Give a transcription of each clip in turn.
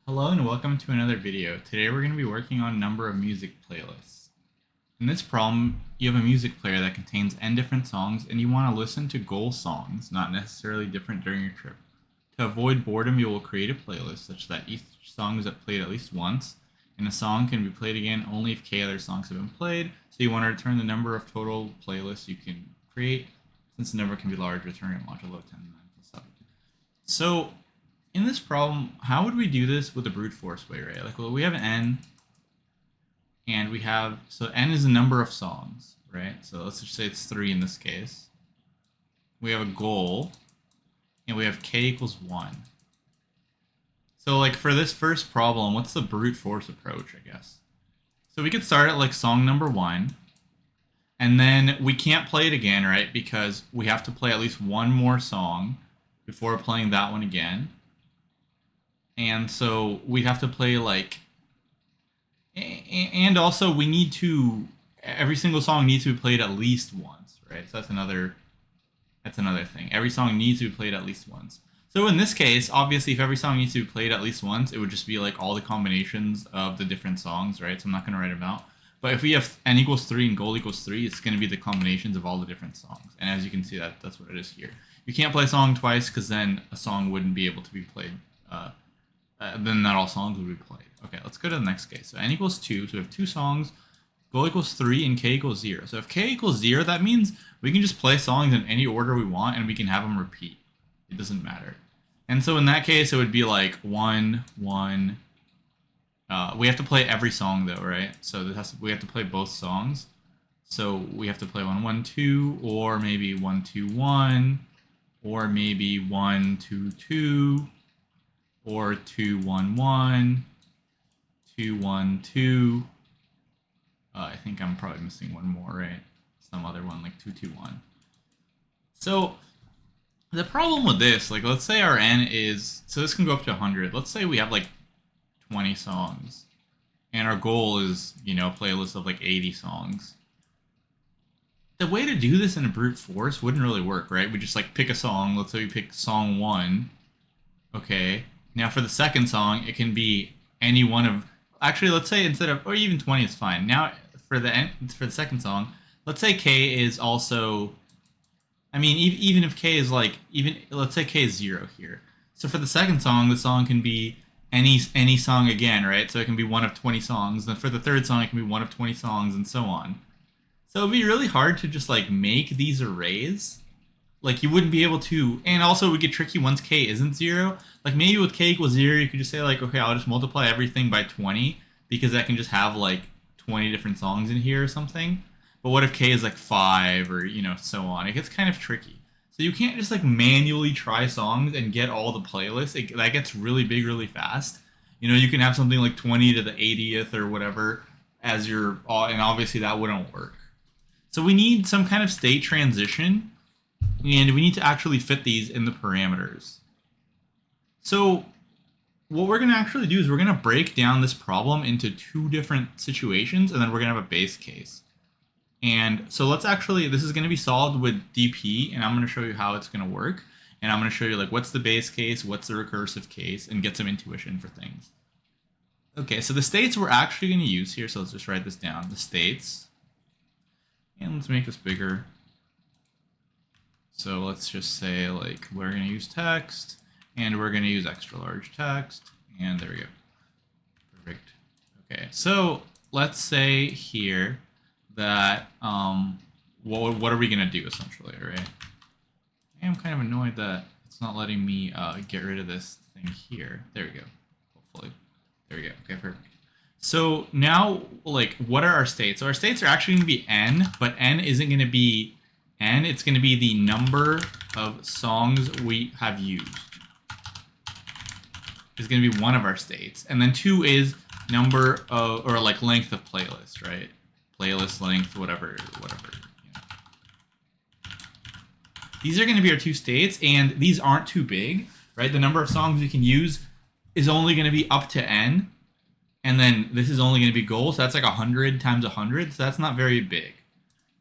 Hello and welcome to another video. Today we're going to be working on a number of music playlists. In this problem, you have a music player that contains n different songs and you want to listen to goal songs, not necessarily different during your trip. To avoid boredom, you will create a playlist such that each song is played at least once, and a song can be played again only if k other songs have been played, so you want to return the number of total playlists you can create. Since the number can be large, return a modulo of 10 9 plus 7. So in this problem, how would we do this with a brute force way, right? Like, well, we have an n, and we have, so n is the number of songs, right? So let's just say it's 3 in this case. We have a goal, and we have k equals 1. So, like, for this first problem, what's the brute force approach, I guess? So we could start at, like, song number 1, and then we can't play it again, right? Because we have to play at least one more song before playing that one again. And so we'd have to play like, and also we need to, every single song needs to be played at least once, right? So that's another thing. Every song needs to be played at least once. So in this case, obviously, if every song needs to be played at least once, it would just be like all the combinations of the different songs, right? So I'm not going to write them out. But if we have n equals 3 and goal equals 3, it's going to be the combinations of all the different songs. And as you can see, that's what it is here. You can't play a song twice because then a song wouldn't be able to be played. Then not all songs would be played. Okay, let's go to the next case. So n equals 2, so we have 2 songs, goal equals 3, and k equals 0. So if k equals 0, that means we can just play songs in any order we want, and we can have them repeat. It doesn't matter. And so in that case, it would be like 1, 1. We have to play every song, though, right? So we have to play both songs. So we have to play 1, 1, 2, or maybe 1, 2, 1, or maybe 1, 2, 2. Or 2, 1, 1, 2, 1, 2. I think I'm probably missing one more, right? Some other one, like 2, 2, 1. So the problem with this, like, let's say our n is, so this can go up to 100. Let's say we have like 20 songs, and our goal is, you know, a playlist of like 80 songs. The way to do this in a brute force wouldn't really work, right? We just like pick a song. Let's say we pick song 1. Okay. Now for the second song, it can be any one of, actually let's say instead of, or even 20 is fine. Now for the second song, let's say k is also, I mean, even if k is like, let's say k is 0 here. So for the second song, the song can be any song again, right? So it can be one of 20 songs. Then for the third song, it can be one of 20 songs, and so on. So it'd be really hard to just like make these arrays. Like, you wouldn't be able to, and also it would get tricky once k isn't 0. Like, maybe with k equals 0, you could just say, like, okay, I'll just multiply everything by 20, because I can just have, like, 20 different songs in here or something. But what if k is, like, 5, or, you know, so on? It gets kind of tricky. So you can't just, like, manually try songs and get all the playlists. That gets really big really fast. You know, you can have something like 20 to the 80th or whatever as your, and obviously that wouldn't work. So we need some kind of state transition, and we need to actually fit these in the parameters. So what we're going to actually do is we're going to break down this problem into 2 different situations, and then we're going to have a base case. And so let's actually, this is going to be solved with DP, and I'm going to show you how it's going to work. And I'm going to show you, like, what's the base case, what's the recursive case, and get some intuition for things. Okay, so the states we're actually going to use here, so let's just write this down. The states, and let's make this bigger. So let's just say, like, we're going to use text, and we're going to use extra large text, and there we go. Perfect. Okay, so let's say here that, what are we going to do, essentially, right? I am kind of annoyed that it's not letting me get rid of this thing here. There we go, hopefully. There we go, okay, perfect. So now, like, what are our states? So our states are actually going to be n, but n isn't going to be n, it's going to be the number of songs we have used. It's going to be one of our states. And then 2 is number of, or like length of playlist, right? Playlist length, whatever. You know. These are going to be our 2 states, and these aren't too big, right? The number of songs we can use is only going to be up to n. And then this is only going to be goal, so that's like 100 times 100, so that's not very big.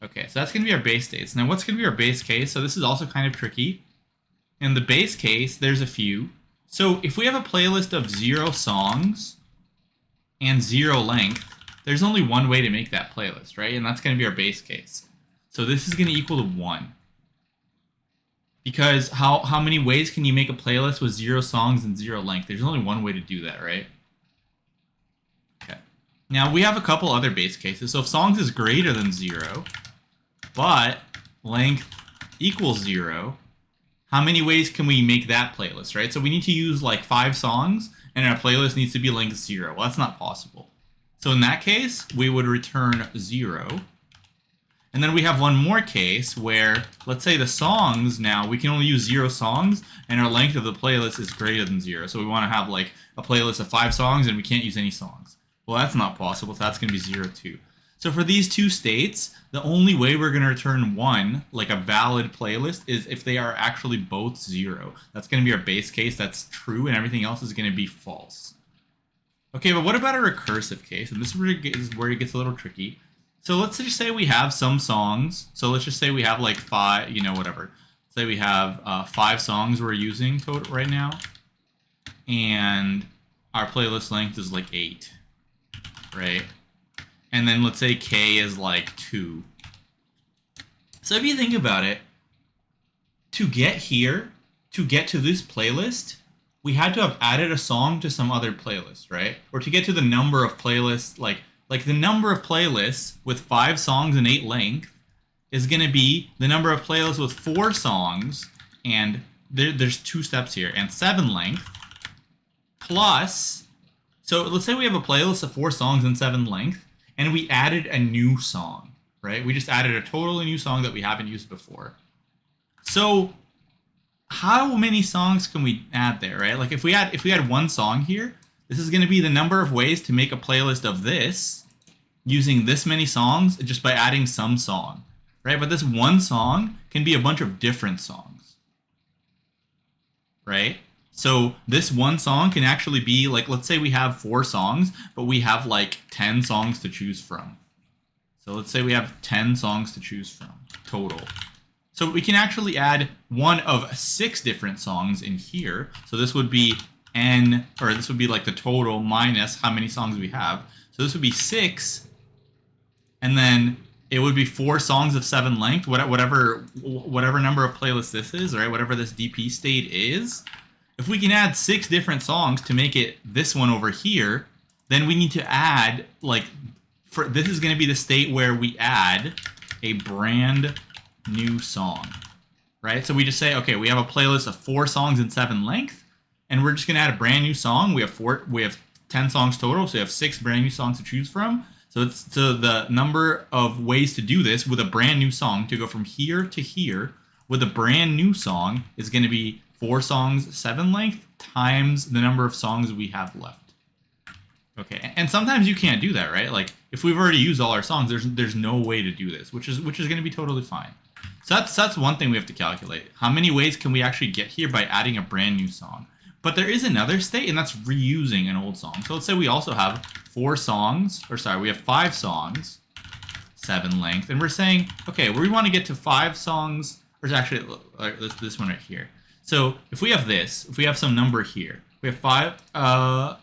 Okay, so that's going to be our base states. Now, what's going to be our base case? So this is also kind of tricky. In the base case, there's a few. So if we have a playlist of 0 songs and 0 length, there's only one way to make that playlist, right? And that's going to be our base case. So this is going to equal to 1. Because how many ways can you make a playlist with 0 songs and 0 length? There's only one way to do that, right? Okay. Now we have a couple other base cases. So if songs is greater than 0, but length equals 0, how many ways can we make that playlist, right? So we need to use like 5 songs, and our playlist needs to be length 0. Well, that's not possible. So in that case, we would return 0. And then we have one more case where, let's say the songs now, we can only use 0 songs, and our length of the playlist is greater than 0. So we want to have like a playlist of 5 songs, and we can't use any songs. Well, that's not possible, so that's going to be 0 too. So for these two states, the only way we're going to return 1, like a valid playlist, is if they are actually both 0. That's going to be our base case, that's true, and everything else is going to be false. Okay, but what about a recursive case? And this is where it gets a little tricky. So let's just say we have some songs. So let's just say we have like 5, whatever. Say we have 5 songs we're using total right now. And our playlist length is like 8, right? And then let's say K is like 2. So if you think about it, to get here, to get to this playlist, we had to have added a song to some other playlist, right? Or to get to the number of playlists, like the number of playlists with 5 songs and 8 length is going to be the number of playlists with 4 songs, and there's 2 steps here, and 7 length, plus, so let's say we have a playlist of 4 songs and 7 length, and we added a new song, right? We just added a totally new song that we haven't used before. So how many songs can we add there, right? Like if we had 1 song here, this is going to be the number of ways to make a playlist of this using this many songs just by adding some song, right? But this 1 song can be a bunch of different songs, right? So this 1 song can actually be like, let's say we have 4 songs, but we have like 10 songs to choose from. So let's say we have 10 songs to choose from total. So we can actually add one of 6 different songs in here. So this would be N, or this would be like the total minus how many songs we have. So this would be 6, and then it would be 4 songs of 7 length, whatever number of playlists this is, right? Whatever this DP state is. If we can add 6 different songs to make it this one over here, then we need to add, like, this is going to be the state where we add a brand new song, right? So we just say, okay, we have a playlist of 4 songs and 7 length, and we're just going to add a brand new song. We have 10 songs total, so we have 6 brand new songs to choose from. So the number of ways to do this with a brand new song to go from here to here with a brand new song is going to be 4 songs, 7 length times the number of songs we have left. Okay, and sometimes you can't do that, right? Like if we've already used all our songs, there's no way to do this, which is going to be totally fine. So that's one thing we have to calculate. How many ways can we actually get here by adding a brand new song? But there is another state, and that's reusing an old song. So let's say we also have 4 songs, or sorry, we have 5 songs, 7 length, and we're saying, okay, we want to get to 5 songs, or actually this one right here. So if we have this, if we have some number here, we have 5,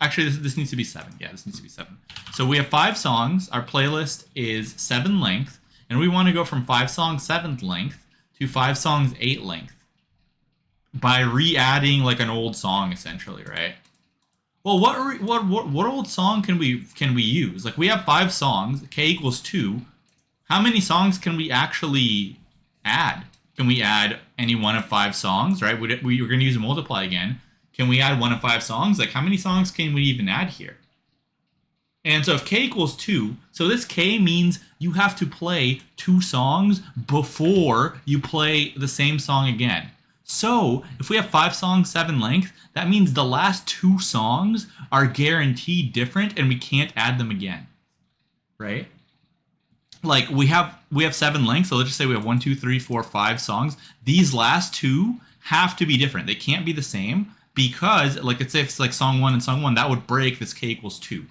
actually this needs to be 7. Yeah, this needs to be 7. So we have 5 songs, our playlist is 7 length, and we want to go from 5 songs 7 length to 5 songs 8 length by re-adding like an old song essentially, right? Well, what old song can we use? Like we have 5 songs, k equals 2. How many songs can we actually add? Can we add any one of 5 songs, right? We're going to use multiply again. Can we add one of 5 songs? Like how many songs can we even add here? And so if k equals 2, so this k means you have to play 2 songs before you play the same song again. So if we have 5 songs, 7 length, that means the last 2 songs are guaranteed different and we can't add them again, right? Like we have 7 length, so let's just say we have 1, 2, 3, 4, 5 songs. These last 2 have to be different. They can't be the same because, like, let's say if it's like song 1 and song 1, that would break this k equals 2.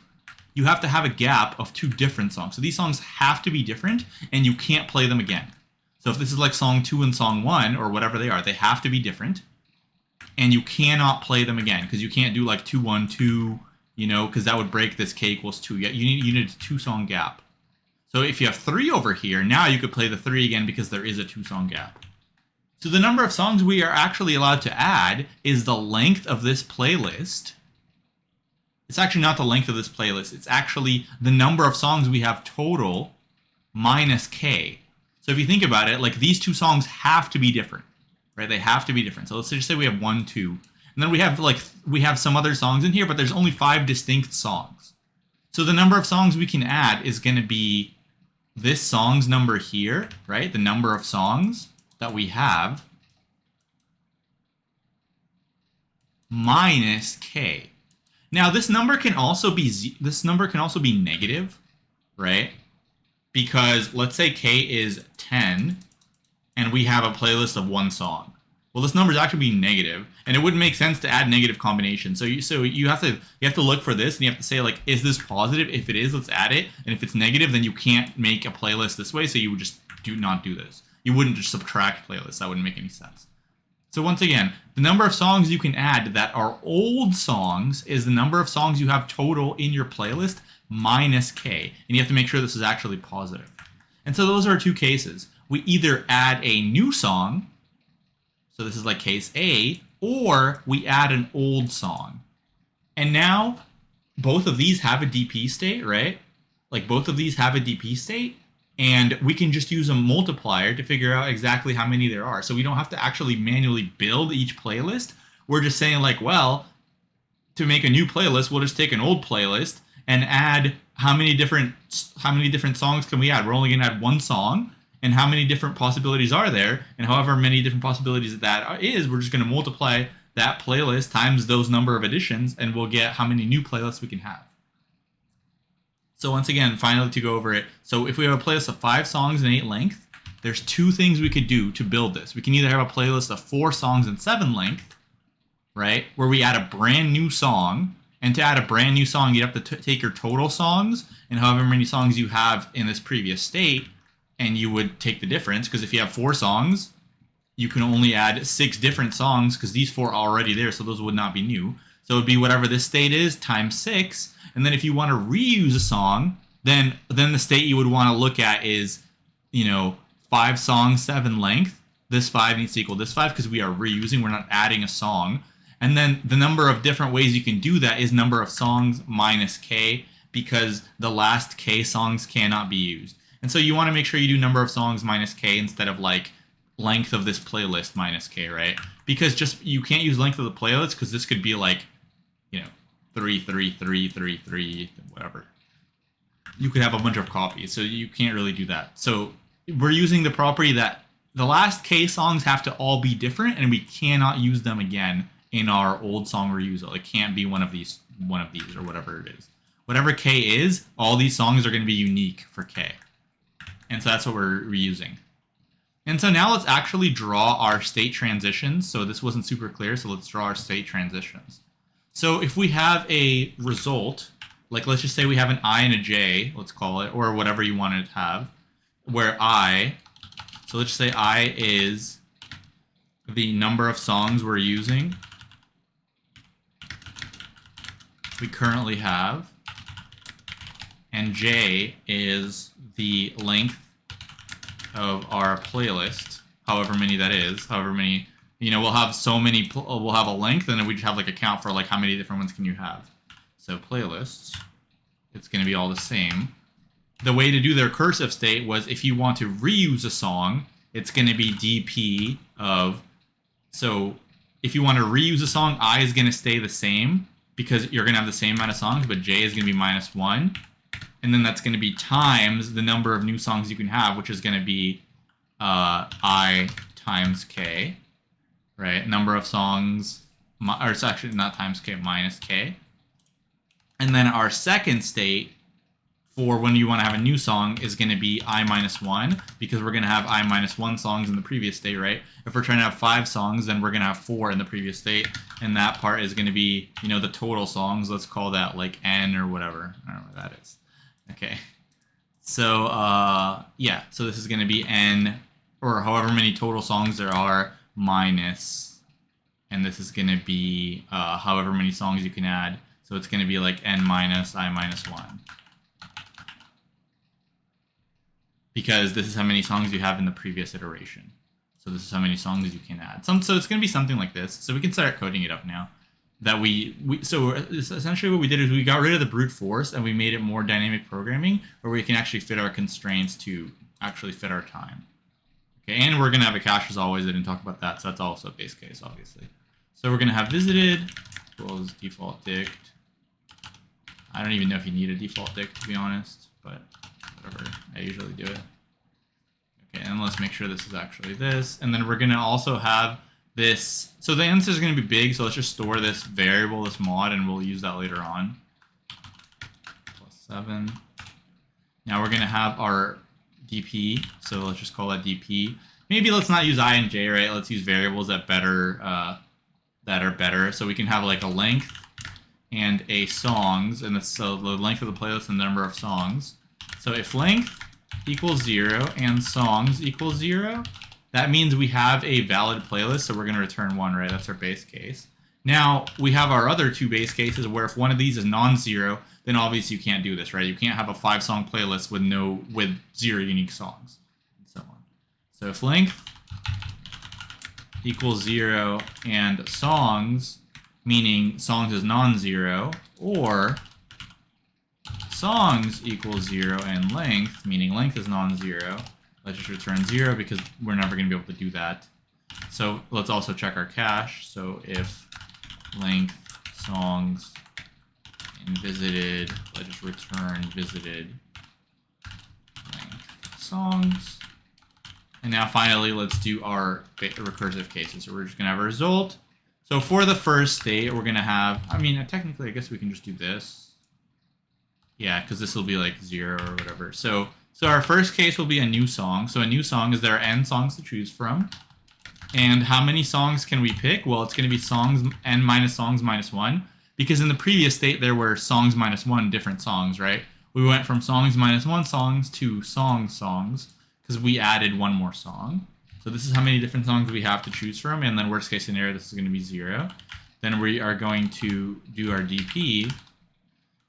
You have to have a gap of 2 different songs. So these songs have to be different, and you can't play them again. So if this is like song 2 and song 1, or whatever they are, they have to be different. and you cannot play them again because you can't do like 2, 1, 2, you know, because that would break this k equals 2. Yeah, you need a 2-song gap. So if you have 3 over here, now you could play the 3 again because there is a 2-song gap. So the number of songs we are actually allowed to add is the length of this playlist. It's actually not the length of this playlist. It's actually the number of songs we have total minus k. So if you think about it, like these 2 songs have to be different, right? They have to be different. So let's just say we have 1, 2, and then we have some other songs in here, but there's only 5 distinct songs. So the number of songs we can add is going to be this song's number here, right? The number of songs that we have minus k. Now this number can also be negative, right? Because let's say k is 10 and we have a playlist of 1 song. Well, this number is actually being negative, and it wouldn't make sense to add negative combinations. So you have to look for this, and you have to say, like, is this positive? If it is, let's add it. And if it's negative, then you can't make a playlist this way. So you would just not do this. You wouldn't just subtract playlists. That wouldn't make any sense. So once again, the number of songs you can add that are old songs is the number of songs you have total in your playlist minus k. And you have to make sure this is actually positive. And so those are 2 cases. We either add a new song, so this is like case A, or we add an old song. And now both of these have a DP state, right? Like both of these have a DP state, and we can just use a multiplier to figure out exactly how many there are. So we don't have to actually manually build each playlist. We're just saying, like, well, to make a new playlist, we'll just take an old playlist and add how many different songs can we add? We're only going to add 1 song. And how many different possibilities are there? And however many different possibilities that is, we're just going to multiply that playlist times those number of additions, and we'll get how many new playlists we can have. So once again, finally to go over it. So if we have a playlist of 5 songs and 8 length, there's 2 things we could do to build this. We can either have a playlist of 4 songs and 7 length, right? Where we add a brand new song. And to add a brand new song, you have to take your total songs and however many songs you have in this previous state, and you would take the difference, because if you have 4 songs, you can only add 6 different songs because these 4 are already there, so those would not be new. So it would be whatever this state is times 6, and then if you want to reuse a song, then the state you would want to look at is, 5 songs, 7 length. This 5 needs to equal this 5 because we are reusing, we're not adding a song. And then the number of different ways you can do that is number of songs minus k, because the last k songs cannot be used. And so you want to make sure you do number of songs minus k instead of like length of this playlist minus k, right? Because you can't use length of the playlist because this could be like, 3, 3, 3, 3, 3, whatever. You could have a bunch of copies, so you can't really do that. So we're using the property that the last k songs have to all be different, and we cannot use them again in our old song reusal. It can't be one of these or whatever it is. Whatever k is, all these songs are going to be unique for k. And so that's what we're reusing. And so now let's actually draw our state transitions. So this wasn't super clear, so let's draw our state transitions. So if we have a result, like let's just say we have an I and a j, let's call it, or whatever you want it to have, where so let's just say I is the number of songs we're using, we currently have, and j is the length of our playlist, however many that is, however many, we'll have we'll have a length, and then we just have like a count for like how many different ones can you have. So playlists, it's going to be all the same. The way to do the recursive state was if you want to reuse a song, it's going to be dp of, so if you want to reuse a song, I is going to stay the same because you're going to have the same amount of songs, but j is going to be -1. And then that's going to be times the number of new songs you can have, which is going to be I times k, right? Number of songs, or it's actually not times k, minus k. And then our second state for when you want to have a new song is going to be I -1, because we're going to have I -1 songs in the previous state, right? If we're trying to have 5 songs, then we're going to have 4 in the previous state. And that part is going to be, the total songs. Let's call that like n or whatever. I don't know what that is. Okay, so yeah, so this is going to be n, or however many total songs there are, minus and this is going to be however many songs you can add. So it's going to be like n minus I minus 1. Because this is how many songs you have in the previous iteration. So this is how many songs you can add. So it's going to be something like this. So we can start coding it up now. So essentially what we did is we got rid of the brute force and we made it more dynamic programming where we can actually fit our constraints to actually fit our time. Okay, and we're going to have a cache as always. I didn't talk about that, so that's also a base case, obviously. So we're going to have visited equals default dict. I don't even know if you need a default dict, to be honest, but whatever. I usually do it. Okay, and let's make sure this is actually this. And then we're going to also have this. So the answer is going to be big, so let's just store this variable, this mod, and we'll use that later on. +7. Now we're going to have our DP, so let's just call that DP. Maybe let's not use I and J, right? Let's use variables that are better. So we can have like a length and a songs, and that's so the length of the playlist and the number of songs. So if length equals 0 and songs equals 0, that means we have a valid playlist, so we're going to return 1, right? That's our base case. Now, we have our other two base cases where if one of these is non-zero, then obviously you can't do this, right? You can't have a 5-song playlist with 0 unique songs, and so on. So if length equals 0 and songs, meaning songs is non-zero, or songs equals 0 and length, meaning length is non-zero, let's just return 0 because we're never going to be able to do that. So let's also check our cache. So if length songs and visited, let's just return visited length songs. And now finally, let's do our recursive cases. So we're just going to have a result. So for the first state, we're going to have, I mean, technically, I guess we can just do this. Yeah, because this will be like 0 or whatever. So our first case will be a new song. So a new song is there are n songs to choose from. And how many songs can we pick? Well, it's going to be songs n minus songs minus 1. Because in the previous state, there were songs minus 1 different songs, right? We went from songs minus 1 songs to songs because we added one more song. So this is how many different songs we have to choose from. And then worst case scenario, this is going to be 0. Then we are going to do our DP.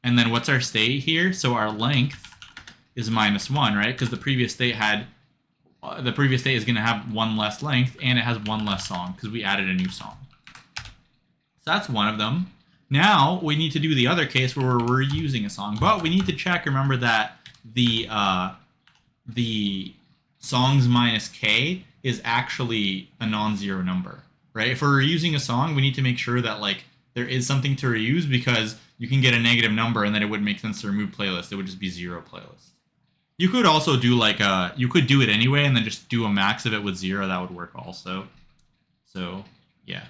And then what's our state here? So our length is minus 1, right? Because the previous state is going to have 1 less length, and it has 1 less song because we added a new song. So that's one of them. Now we need to do the other case where we're reusing a song, but we need to check. Remember that the songs minus k is actually a non-zero number, right? If we're reusing a song, we need to make sure that like there is something to reuse because you can get a negative number and then it wouldn't make sense to remove playlist. It would just be 0 playlist. You could also do like you could do it anyway and then just do a max of it with 0. That would work also. So yeah.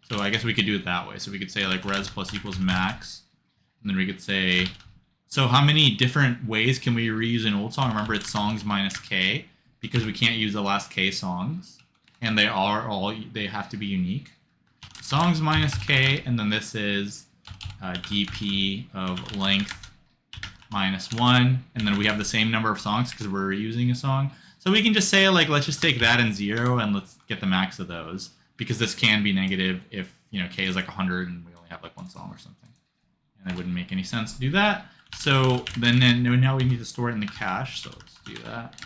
So I guess we could do it that way. So we could say like res plus equals max. And then we could say, so how many different ways can we reuse an old song? Remember it's songs minus k because we can't use the last k songs. And they have to be unique. Songs minus k, and then this is dp of length minus 1, and then we have the same number of songs because we're reusing a song. So we can just say, like, let's just take that and 0, and let's get the max of those, because this can be negative if, you know, k is like 100 and we only have like 1 song or something. And it wouldn't make any sense to do that. So then now we need to store it in the cache, so let's do that.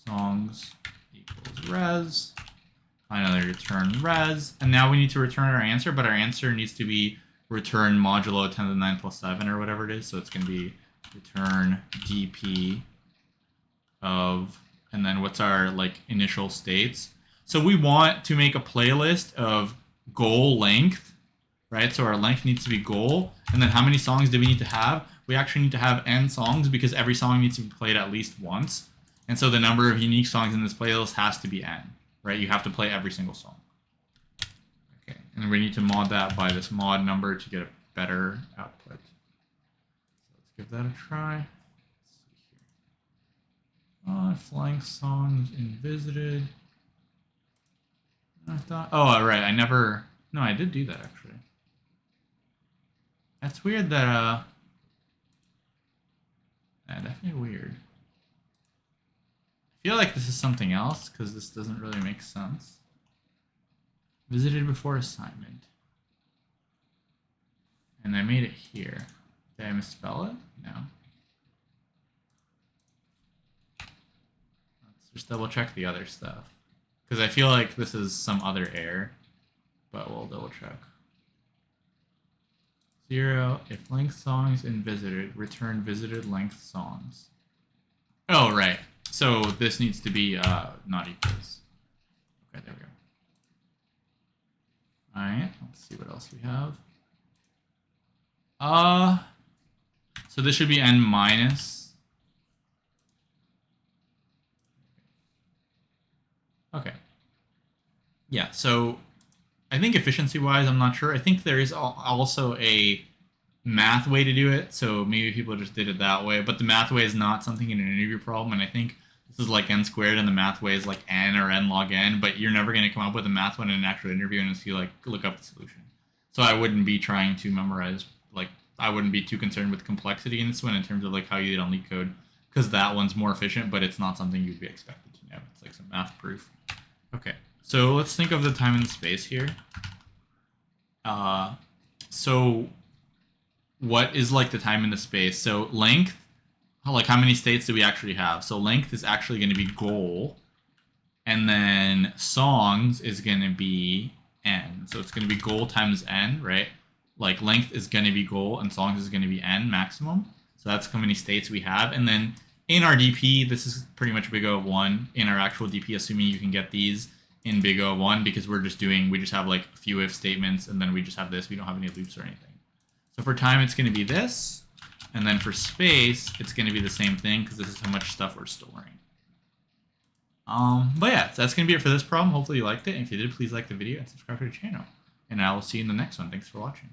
Songs equals res. Finally return res, and now we need to return our answer, but our answer needs to be return modulo 10 to the 9 plus 7 or whatever it is. So it's going to be return dp of, and then what's our like initial states. So we want to make a playlist of goal length, right? So our length needs to be goal, and then how many songs do we need to have? We actually need to have n songs because every song needs to be played at least once, and so the number of unique songs in this playlist has to be n. Right, you have to play every single song. Okay, and we need to mod that by this mod number to get a better output. So let's give that a try. Let's see here. Flying songs in visited. I thought, oh, right, I did do that actually. That's weird that, definitely weird. I feel like this is something else because this doesn't really make sense. Visited before assignment. And I made it here. Did I misspell it? No. Let's just double check the other stuff. Because I feel like this is some other error, but we'll double check. 0, if length songs in visited, return visited length songs. Oh, right. So this needs to be not equals. Okay, there we go. All right, let's see what else we have. So this should be n minus. Okay. Yeah, so I think efficiency-wise, I'm not sure. I think there is also a math way to do it, so maybe people just did it that way. But the math way is not something in an interview problem, and I think this is like n squared, and the math way is like n or n log n, but you're never going to come up with a math one in an actual interview unless you like look up the solution. So I wouldn't be trying to memorize, like, I wouldn't be too concerned with complexity in this one in terms of like how you did on LeetCode, because that one's more efficient, but it's not something you'd be expected to know. It's like some math proof. Okay, so let's think of the time and the space here. So what is like the time and the space? So length, like how many states do we actually have? So length is actually going to be goal, and then songs is going to be n. So it's going to be goal times n, right? Like length is going to be goal and songs is going to be n maximum. So that's how many states we have. And then in our DP, this is pretty much big O of 1 in our actual DP, assuming you can get these in big O of 1, because we just have like a few if statements, and then we just have this. We don't have any loops or anything. So for time, it's going to be this. And then for space, it's going to be the same thing, because this is how much stuff we're storing. But yeah, so that's going to be it for this problem. Hopefully you liked it. And if you did, please like the video and subscribe to the channel. And I will see you in the next one. Thanks for watching.